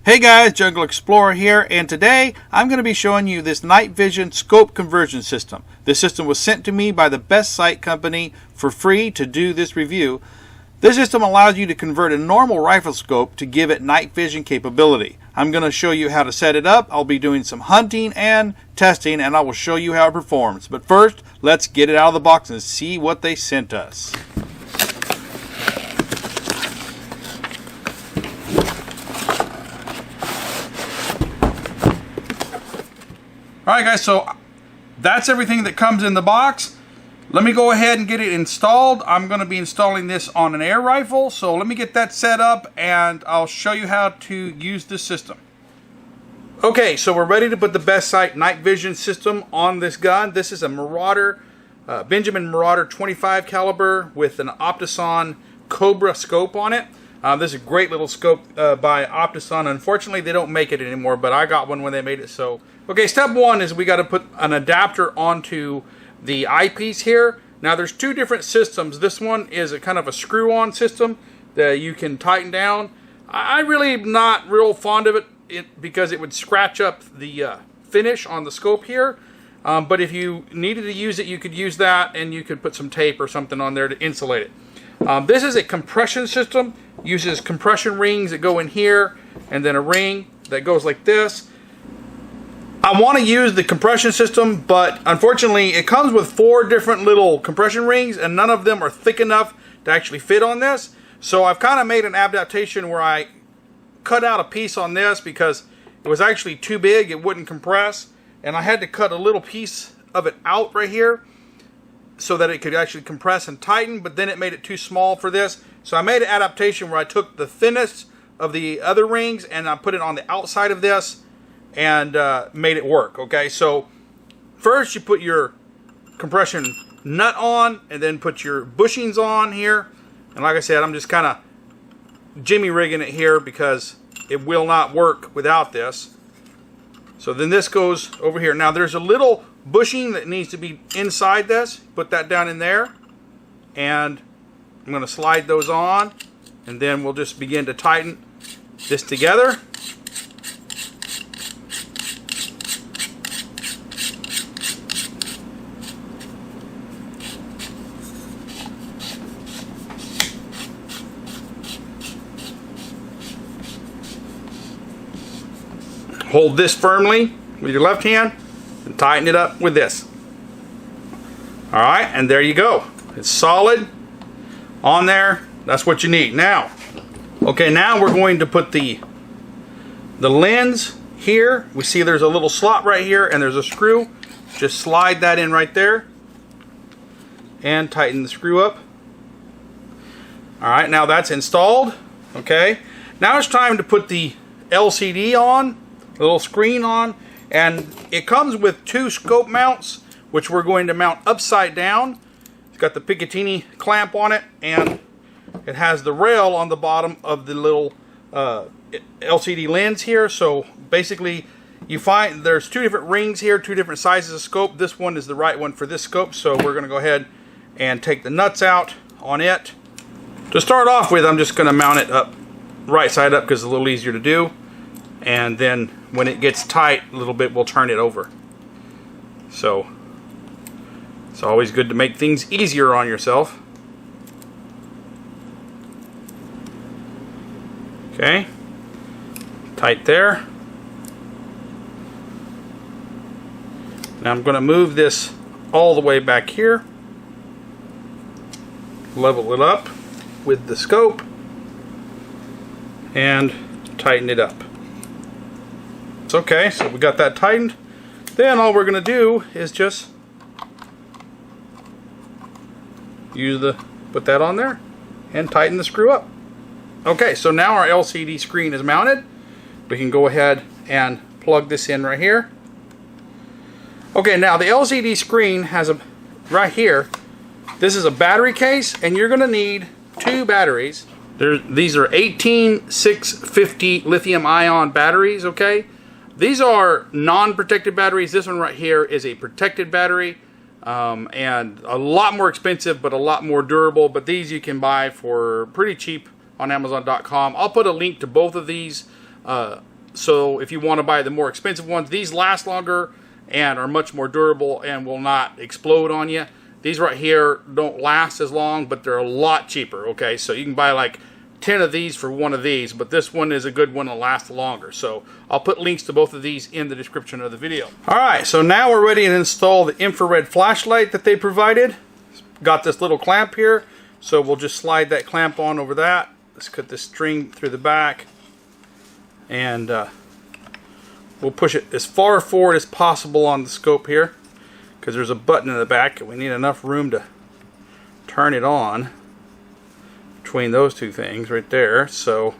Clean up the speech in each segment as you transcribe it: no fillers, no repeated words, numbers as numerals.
Hey guys, Jungle Explorer here, and today I'm going to be showing you this night vision scope conversion system. This system was sent to me by the Bestsight company for free to do this review. This system allows you to convert a normal rifle scope to give it night vision capability. I'm going to show you how to set it up. I'll be doing some hunting and testing, and I will show you how it performs. But first, let's get it out of the box and see what they sent us. Alright guys, so that's everything that comes in the box. Let me go ahead and get it installed. I'm going to be installing this on an air rifle, so let me get that set up and I'll show you how to use this system. Okay, so we're ready to put the Bestsight Night Vision System on this gun. This is a Marauder, Benjamin Marauder 25 caliber with an Optison Cobra scope on it. This is a great little scope by Optison. Unfortunately, they don't make it anymore, but I got one when they made it. So, okay, step one is we got to put an adapter onto the eyepiece here. Now, there's two different systems. This one is a kind of a screw-on system that you can tighten down. I really am not real fond of it because it would scratch up the finish on the scope here. But if you needed to use it, you could use that, and you could put some tape or something on there to insulate it. This is a compression system. Uses compression rings that go in here, and then a ring that goes like this. I want to use the compression system, but unfortunately it comes with 4 different little compression rings, and none of them are thick enough to actually fit on this. So I've kind of made an adaptation where I cut out a piece on this because it was actually too big, it wouldn't compress, and I had to cut a little piece of it out right here so that it could actually compress and tighten, but then it made it too small for this. So I made an adaptation where I took the thinnest of the other rings and I put it on the outside of this and made it work. Okay, so first you put your compression nut on and then put your bushings on here. And like I said, I'm just kind of jimmy rigging it here because it will not work without this. So then this goes over here. Now there's a little bushing that needs to be inside this. Put that down in there, and I'm going to slide those on, and then we'll just begin to tighten this together. Hold this firmly with your left hand and tighten it up with this. Alright, and there you go. It's solid on there. That's what you need. Now, okay, now we're going to put the lens here. We see there's a little slot right here and there's a screw. Just slide that in right there and tighten the screw up. Alright, now that's installed. Okay, now it's time to put the LCD on, the little screen on, and it comes with 2 scope mounts, which we're going to mount upside down. It's got the Picatinny clamp on it, and it has the rail on the bottom of the little LCD lens here. So basically, you find there's 2 different rings here, 2 different sizes of scope. This one is the right one for this scope, so we're going to go ahead and take the nuts out on it. To start off with, I'm just going to mount it up right side up because it's a little easier to do. And then when it gets tight a little bit, we'll turn it over. So it's always good to make things easier on yourself. Okay, tight there. Now I'm going to move this all the way back here, level it up with the scope, and tighten it up. Okay, so we got that tightened. Then all we're going to do is just put that on there and tighten the screw up. Okay, so now our LCD screen is mounted. We can go ahead and plug this in right here. Okay, now the LCD screen has right here, this is a battery case, and you're going to need 2 batteries. These are 18650 lithium ion batteries, okay? These are non-protected batteries. This one right here is a protected battery, and a lot more expensive, but a lot more durable. But these you can buy for pretty cheap on Amazon.com. I'll put a link to both of these So if you want to buy the more expensive ones, these last longer and are much more durable and will not explode on you. These right here don't last as long, but they're a lot cheaper, okay? So you can buy like 10 of these for one of these, but this one is a good one to last longer. So I'll put links to both of these in the description of the video. All right, so now we're ready to install the infrared flashlight that they provided. Got this little clamp here, so we'll just slide that clamp on over that. Let's cut this string through the back, and we'll push it as far forward as possible on the scope here, because there's a button in the back and we need enough room to turn it on between those two things right there. So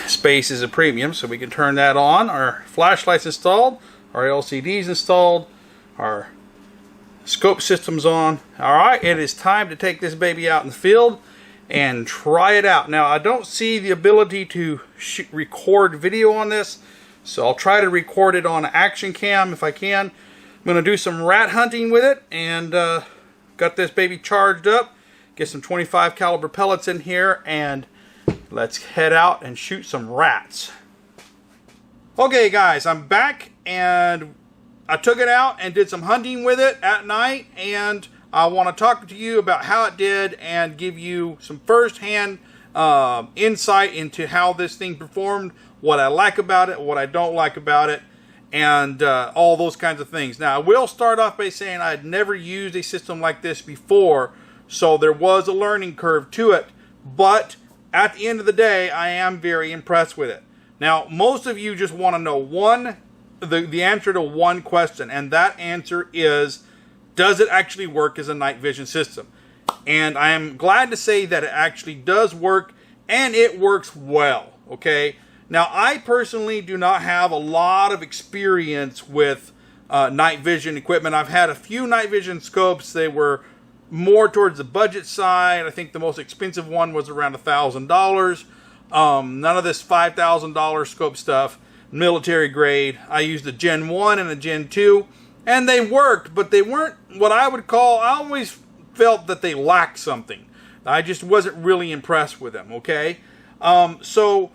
space is a premium, so we can turn that on. Our flashlight's installed, our LCD's installed, our scope system's on. Alright, it is time to take this baby out in the field and try it out. Now, I don't see the ability to record video on this, so I'll try to record it on action cam if I can. I'm going to do some rat hunting with it, and got this baby charged up. Get some 25 caliber pellets in here, and let's head out and shoot some rats. Okay guys, I'm back, and I took it out and did some hunting with it at night, and I want to talk to you about how it did and give you some first-hand insight into how this thing performed, what I like about it, what I don't like about it, and all those kinds of things. Now, I will start off by saying I had never used a system like this before, so there was a learning curve to it, but at the end of the day, I am very impressed with it. Now, most of you just want to know the answer to one question, and that answer is, does it actually work as a night vision system? And I am glad to say that it actually does work, and it works well, okay? Now, I personally do not have a lot of experience with night vision equipment. I've had a few night vision scopes. They were more towards the budget side. I think the most expensive one was around $1,000. None of this $5,000 scope stuff, military grade. I used a Gen 1 and a Gen 2, and they worked, but they weren't what I would call, I always felt that they lacked something. I just wasn't really impressed with them, okay? So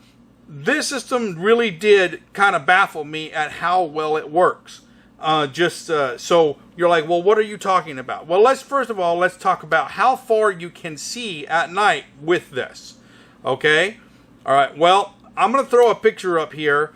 this system really did kind of baffle me at how well it works. So you're like, well, what are you talking about? Well, first of all, let's talk about how far you can see at night with this, okay? All right, well, I'm going to throw a picture up here,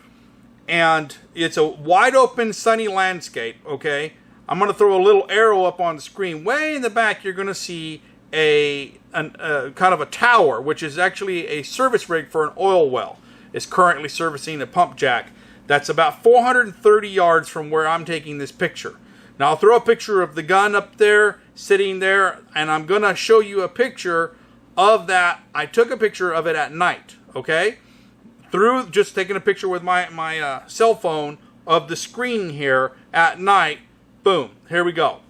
and it's a wide open sunny landscape, okay? I'm going to throw a little arrow up on the screen. Way in the back, you're going to see a kind of a tower, which is actually a service rig for an oil well. It's currently servicing a pump jack. That's about 430 yards from where I'm taking this picture. Now, I'll throw a picture of the gun up there, sitting there, and I'm going to show you a picture of that. I took a picture of it at night, okay? Through just taking a picture with my cell phone of the screen here at night. Boom, here we go.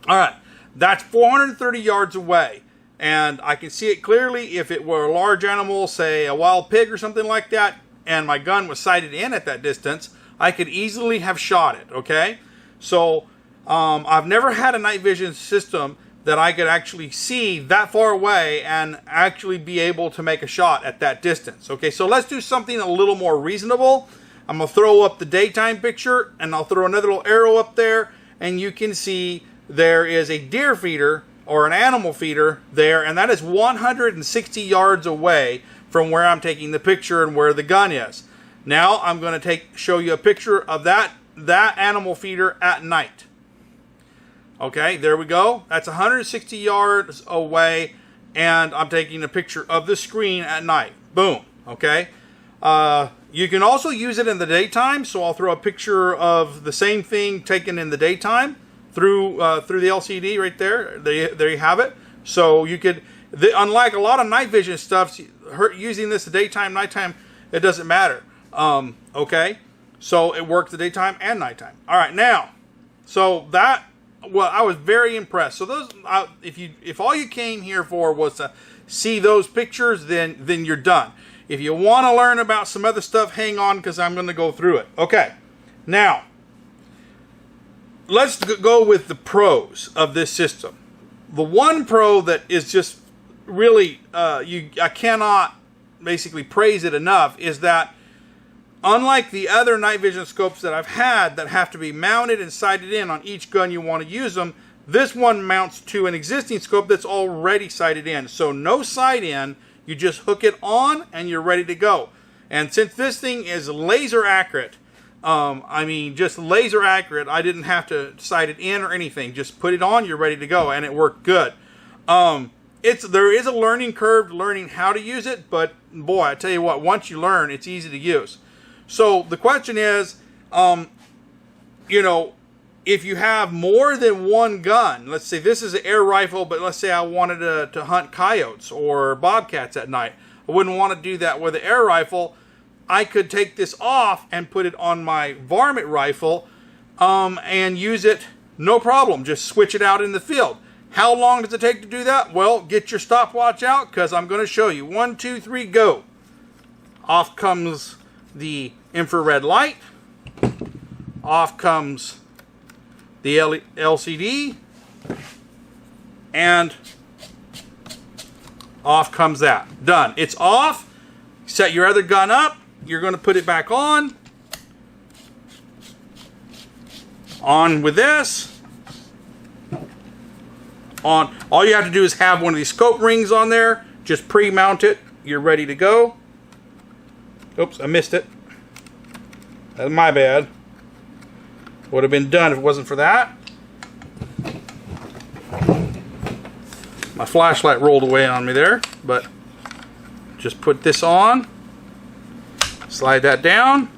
All right, that's 430 yards away, and I can see it clearly. If it were a large animal, say a wild pig or something like that, and my gun was sighted in at that distance, I could easily have shot it, okay? So I've never had a night vision system that I could actually see that far away and actually be able to make a shot at that distance. Okay, so let's do something a little more reasonable. I'm going to throw up the daytime picture, and I'll throw another little arrow up there, and you can see there is a deer feeder or an animal feeder there, and that is 160 yards away from where I'm taking the picture and where the gun is. Now I'm going to show you a picture of that animal feeder at night. Okay, there we go. That's 160 yards away, and I'm taking a picture of the screen at night. Boom. Okay. You can also use it in the daytime, so I'll throw a picture of the same thing taken in the daytime through the LCD right there. There you have it. So you could, unlike a lot of night vision stuff, using this the daytime, nighttime, it doesn't matter. Okay, so it works the daytime and nighttime. All right, now, so that. Well, I was very impressed. So those, if all you came here for was to see those pictures, then you're done. If you want to learn about some other stuff, hang on, because I'm going to go through it. Okay, now let's go with the pros of this system. The one pro that is just really I cannot basically praise it enough, is that unlike the other night vision scopes that I've had that have to be mounted and sighted in on each gun you want to use them, this one mounts to an existing scope that's already sighted in. So no sight in, you just hook it on and you're ready to go. And since this thing is laser accurate, I mean just laser accurate, I didn't have to sight it in or anything. Just put it on, you're ready to go, and it worked good. There is a learning curve learning how to use it, but boy, I tell you what, once you learn, it's easy to use. So the question is, you know, if you have more than one gun, let's say this is an air rifle, but let's say I wanted to hunt coyotes or bobcats at night. I wouldn't want to do that with an air rifle. I could take this off and put it on my varmint rifle and use it no problem. Just switch it out in the field. How long does it take to do that? Well, get your stopwatch out because I'm going to show you. 1, 2, 3, go. Off comes the infrared light. Off comes the LCD. And off comes that. Done. It's off. Set your other gun up. You're going to put it back on. On with this. On. All you have to do is have one of these scope rings on there. Just pre-mount it. You're ready to go. Oops, I missed it. That's my bad. Would have been done if it wasn't for that. My flashlight rolled away on me there, but just put this on. Slide that down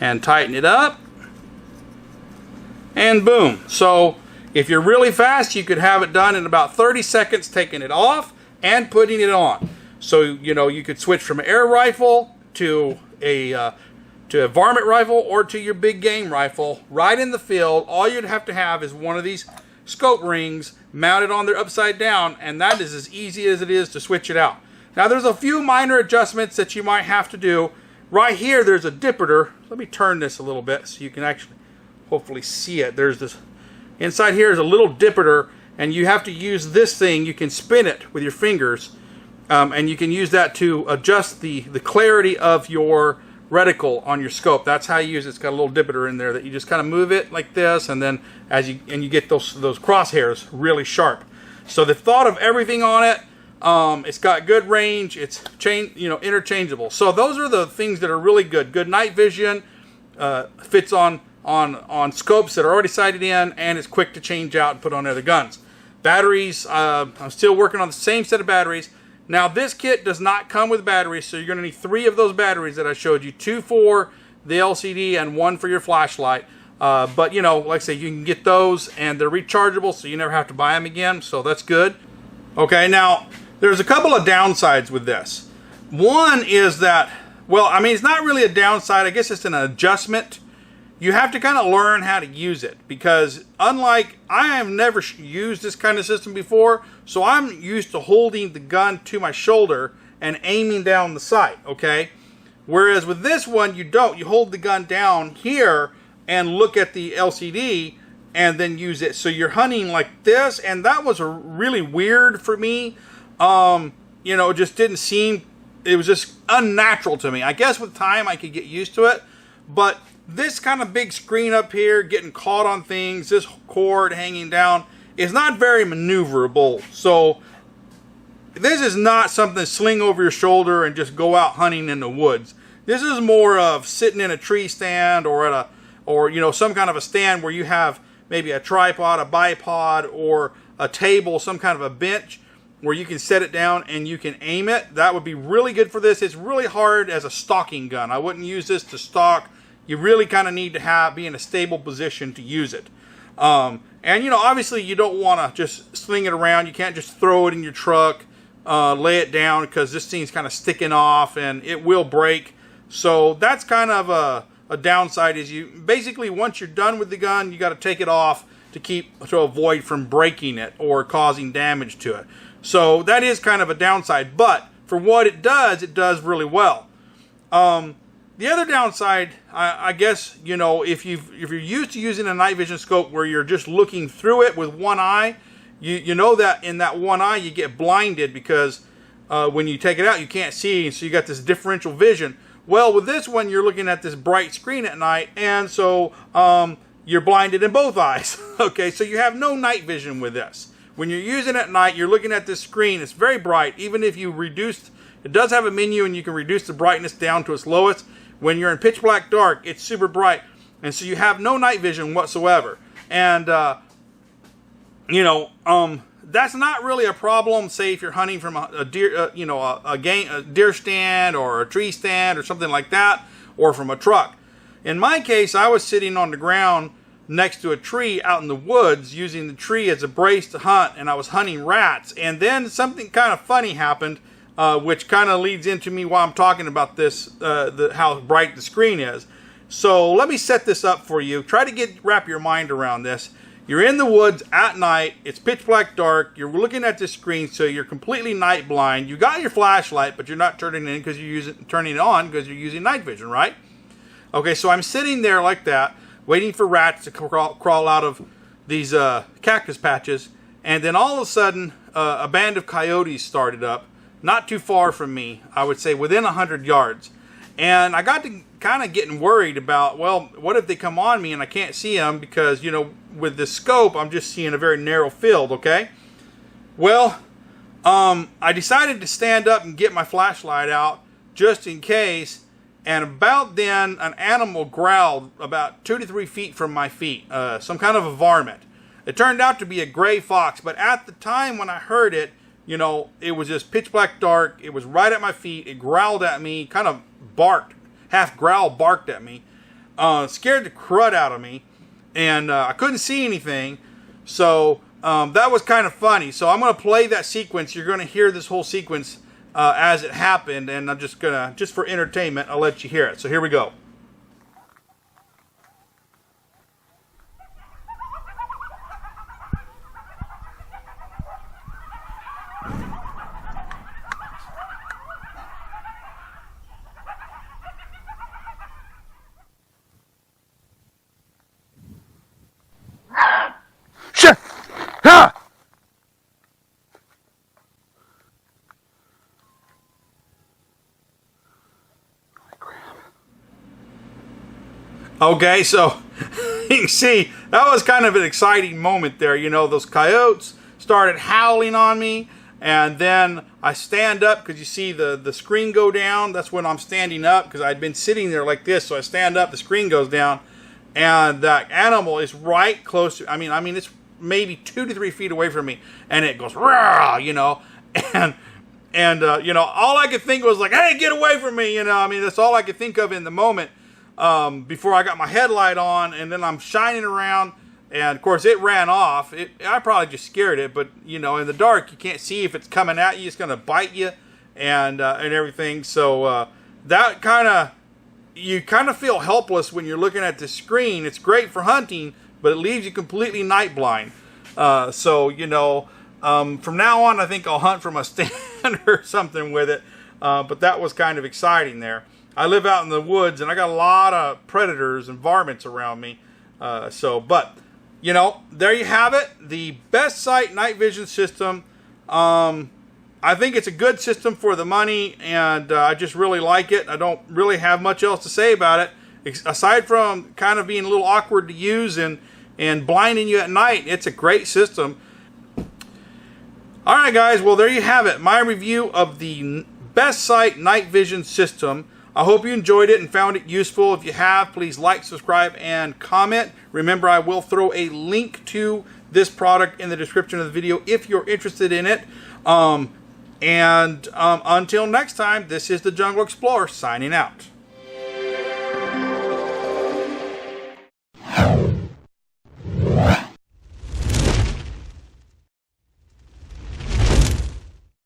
and tighten it up. And boom. So if you're really fast, you could have it done in about 30 seconds, taking it off and putting it on. So, you know, you could switch from an air rifle to a varmint rifle or to your big game rifle right in the field. All you'd have to have is one of these scope rings mounted on there upside down, and that is as easy as it is to switch it out. Now, there's a few minor adjustments that you might have to do. Right here, there's a dippiter. Let me turn this a little bit so you can actually hopefully see it. There's this, inside here is a little dippiter, and you have to use this thing. You can spin it with your fingers, and you can use that to adjust the clarity of your reticle on your scope. That's how you use it. It's got a little dippiter in there that you just kind of move it like this, and then you get those crosshairs really sharp. So the thought of everything on it. It's got good range. It's interchangeable. So those are the things that are really good. Good night vision, fits on scopes that are already sighted in, and it's quick to change out and put on other guns. Batteries. I'm still working on the same set of batteries. Now this kit does not come with batteries, so you're going to need 3 of those batteries that I showed you. 2 for the LCD and 1 for your flashlight. But you know, like I say, you can get those, and they're rechargeable, so you never have to buy them again. So that's good. Okay, now. There's a couple of downsides with this. One is that, well, I mean, it's not really a downside. I guess it's an adjustment. You have to kind of learn how to use it because unlike, I have never used this kind of system before, so I'm used to holding the gun to my shoulder and aiming down the sight, okay? Whereas with this one, you don't. You hold the gun down here and look at the LCD and then use it. So you're hunting like this, and that was really weird for me. You know, it just didn't seem, it was just unnatural to me. I guess with time I could get used to it, but this kind of big screen up here, getting caught on things, this cord hanging down, is not very maneuverable. So this is not something to sling over your shoulder and just go out hunting in the woods. This is more of sitting in a tree stand or you know, some kind of a stand where you have maybe a tripod, a bipod, or a table, some kind of a bench, where you can set it down and you can aim it. That would be really good for this. It's really hard as a stalking gun. I wouldn't use this to stalk. You really kind of need to be in a stable position to use it. And you know, obviously you don't want to just sling it around. You can't just throw it in your truck, lay it down, because this thing's kind of sticking off and it will break. So that's kind of a downside, is you basically, once you're done with the gun, you got to take it off to avoid from breaking it or causing damage to it. So that is kind of a downside, but for what it does really well. The other downside, I guess, you know, if you're used to using a night vision scope where you're just looking through it with one eye, you know that in that one eye you get blinded because when you take it out, you can't see, so you got this differential vision. Well, with this one, you're looking at this bright screen at night, and so you're blinded in both eyes. Okay, so you have no night vision with this. When you're using it at night, you're looking at this screen. It's very bright. Even if you reduce, it does have a menu, and you can reduce the brightness down to its lowest. When you're in pitch black dark, it's super bright, and so you have no night vision whatsoever. And that's not really a problem. Say if you're hunting from a deer, a deer stand or a tree stand or something like that, or from a truck. In my case, I was sitting on the ground next to a tree out in the woods, using the tree as a brace to hunt, and I was hunting rats. And then something kind of funny happened, which kind of leads into me while I'm talking about this, how bright the screen is. So let me set this up for you. Try to wrap your mind around this. You're in the woods at night. It's pitch black dark. You're looking at this screen, so you're completely night blind. You got your flashlight, but you're not turning it on because you're using night vision, right? Okay, so I'm sitting there like that, waiting for rats to crawl out of these cactus patches, and then all of a sudden, a band of coyotes started up, not too far from me. I would say within 100 yards. And I got to kind of getting worried about, well, what if they come on me and I can't see them because, with the scope, I'm just seeing a very narrow field, okay? Well, I decided to stand up and get my flashlight out just in case, and about then, an animal growled about 2 to 3 feet from my feet, some kind of a varmint. It turned out to be a gray fox, but at the time when I heard it, it was just pitch black dark. It was right at my feet. It growled at me, kind of barked, half growl barked at me, scared the crud out of me, and I couldn't see anything, so that was kind of funny. So I'm going to play that sequence. You're going to hear this whole sequence as it happened, and I'm just for entertainment, I'll let you hear it. So here we go. Sure. Ha! Okay, so you can see that was kind of an exciting moment there. Those coyotes started howling on me, and then I stand up because you see the screen go down. That's when I'm standing up because I'd been sitting there like this. So I stand up, the screen goes down, and that animal is right close to. I mean, it's maybe 2 to 3 feet away from me, and it goes rah, and all I could think was like, hey, get away from me, that's all I could think of in the moment, before I got my headlight on, and then I'm shining around, and of course it ran off. I probably just scared it, but in the dark you can't see if it's coming at you. It's gonna bite you, and everything. So that you kind of feel helpless when you're looking at the screen. It's great for hunting, but it leaves you completely night blind. From now on, I think I'll hunt from a stand or something with it. But that was kind of exciting there. I live out in the woods, and I got a lot of predators and varmints around me. But there you have it. The Bestsight Night Vision System. I think it's a good system for the money, and I just really like it. I don't really have much else to say about it, aside from kind of being a little awkward to use and blinding you at night. It's a great system. Alright guys, well there you have it. My review of the Bestsight Night Vision System. I hope you enjoyed it and found it useful. If you have, please like, subscribe, and comment. Remember, I will throw a link to this product in the description of the video if you're interested in it. Until next time, this is the Jungle Explorer signing out.